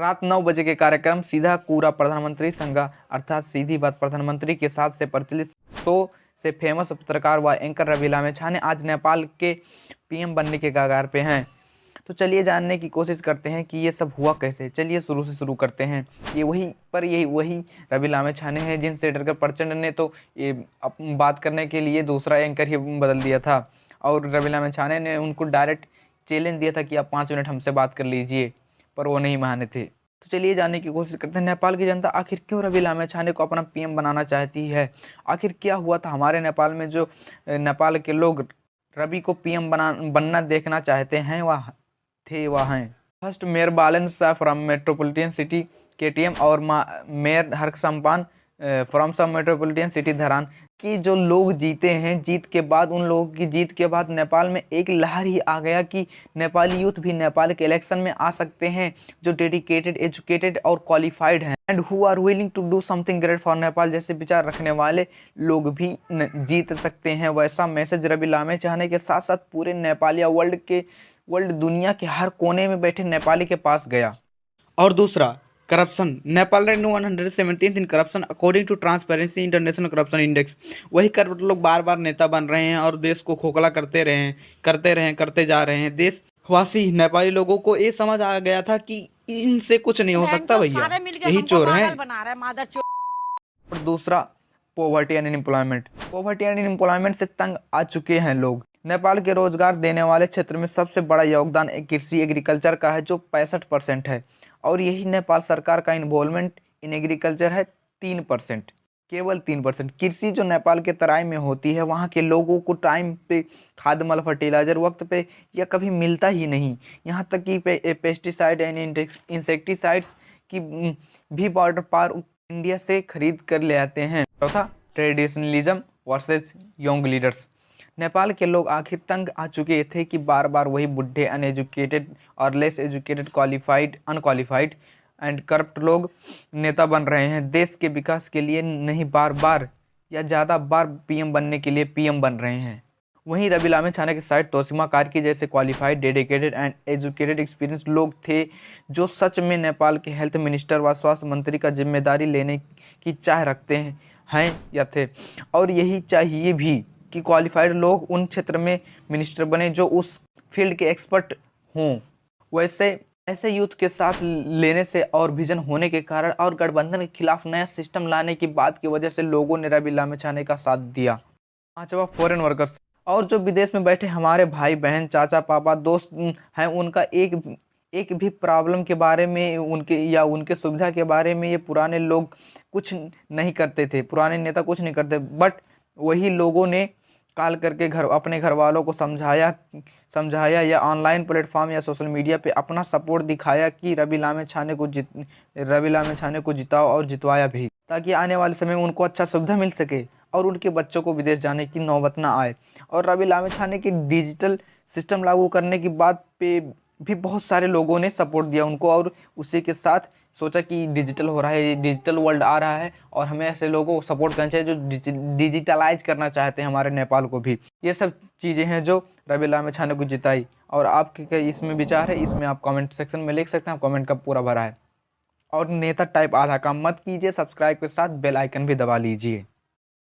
रात 9 बजे के कार्यक्रम सीधा कूरा प्रधानमंत्री संगा अर्थात सीधी बात प्रधानमंत्री के साथ से प्रचलित शो से फेमस पत्रकार व एंकर रवि लामेछाने आज नेपाल के पीएम बनने के कगार पे हैं। तो चलिए जानने की कोशिश करते हैं कि ये सब हुआ कैसे। चलिए शुरू से शुरू करते हैं। यही वही रवि लामेछाने हैं जिनसे डरकर प्रचंड ने तो ये बात करने के लिए दूसरा एंकर ही बदल दिया था और रवि लामेछाने ने उनको डायरेक्ट चैलेंज दिया था कि आप 5 मिनट हमसे बात कर लीजिए, पर वो नहीं माने थे। तो चलिए जानने की कोशिश करते हैं नेपाल की जनता आखिर क्यों रवि लामेछाने को अपना पीएम बनाना चाहती है। आखिर क्या हुआ था हमारे नेपाल में जो नेपाल के लोग रवि को पीएम बनना देखना चाहते हैं वह हैं। First mayor Balendra Shah from metropolitan city KTM और मेयर हर्षसम्पान फ्रॉम सब मेट्रोपॉलिटन सिटी धरान कि जो लोग जीते हैं, जीत के बाद उन लोगों की जीत के बाद नेपाल में एक लहर ही आ गया कि नेपाली यूथ भी नेपाल के इलेक्शन में आ सकते हैं जो डेडिकेटेड, एजुकेटेड और क्वालिफाइड हैं and who are willing to do something great for Nepal जैसे विचार रखने वाले लोग भी जीत सकते हैं। वैसा मैसेज रवि लामेछाने के साथ साथ पूरे नेपालिया वर्ल्ड दुनिया के हर कोने में बैठे नेपाली के पास गया। और दूसरा, corruption. Nepal rank 117th in corruption according to Transparency International corruption index. वही करप्ट लोग बार बार नेता बन रहे हैं और देश को खोखला करते जा रहे हैं। देशवासी नेपाली लोगों को ये समझ आ गया था कि इनसे कुछ नहीं हो सकता भैया, यही चोर हैं। और दूसरा, पॉवर्टी एंड अनएम्प्लॉयमेंट से तंग आ चुके हैं लोग। नेपाल के रोजगार देने वाले क्षेत्र में सबसे बड़ा योगदान कृषि एग्रीकल्चर का है जो 65% है और यही नेपाल सरकार का इन्वॉल्वमेंट इन एग्रीकल्चर है 3%, केवल 3%। कृषि जो नेपाल के तराई में होती है वहाँ के लोगों को टाइम पे खाद मल फर्टिलाइजर वक्त पे या कभी मिलता ही नहीं। यहाँ तक कि पेस्टिसाइड एंड इंसेक्टिसाइड्स की भी बॉर्डर पार इंडिया से खरीद कर ले आते हैं। चौथा, traditionalism versus young leaders. Nepal के लोग आखिर तंग आ चुके थे कि बार बार वही बुढ़े, अनएजुकेटेड और less educated, unqualified and corrupt लोग नेता बन रहे हैं। देश के विकास के लिए नहीं, बार बार या ज़्यादा बार पीएम बनने के लिए पीएम बन रहे हैं। वहीं रवि लामेछाने के साइड तोसीमा कार्की जैसे qualified, dedicated and educated experience लोग थे जो सच में नेपाल के हेल्थ मिनिस्टर व स्वास्थ्य मंत्री का जिम्मेदारी लेने की चाह रखते हैं या थे। और यही चाहिए भी कि क्वालिफाइड लोग उन क्षेत्र में मिनिस्टर बने जो उस फील्ड के एक्सपर्ट हों। ऐसे यूथ के साथ लेने से और विजन होने के कारण और गठबंधन के खिलाफ नया सिस्टम लाने की बात की वजह से लोगों ने रवि लामेछाने का साथ दिया। पांचवा, फॉरेन वर्कर्स। और जो विदेश में बैठे हमारे भाई बहन, चाचा पापा, दोस्त हैं, उनका एक भी प्रॉब्लम के बारे में उनके सुविधा के बारे में ये पुराने लोग कुछ नहीं करते थे, पुराने नेता कुछ नहीं करते। बट वही लोगों ने कॉल करके अपने घर वालों को समझाया या ऑनलाइन प्लेटफॉर्म या सोशल मीडिया पे अपना सपोर्ट दिखाया कि रवि लामेछाने को जिताओ और जितवाया भी, ताकि आने वाले समय में उनको अच्छा सुविधा मिल सके और उनके बच्चों को विदेश जाने की नौबत ना आए। और रवि लामेछाने की डिजिटल सिस्टम लागू करने की बात पे भी बहुत सारे लोगों ने सपोर्ट दिया उनको और उसी के साथ सोचा कि डिजिटल हो रहा है, डिजिटल वर्ल्ड आ रहा है और हमें ऐसे लोगों को सपोर्ट करना चाहिए जो डिजिटलाइज करना चाहते हैं हमारे नेपाल को भी। ये सब चीज़ें हैं जो रवि लामेछाने को जिताई। और आपके क्या इसमें विचार है, इसमें आप कमेंट सेक्शन में लिख सकते हैं। आप कमेंट का पूरा भरा है। और नेता टाइप आधा काम मत कीजिए, सब्सक्राइब के साथ बेल आइकन भी दबा लीजिए।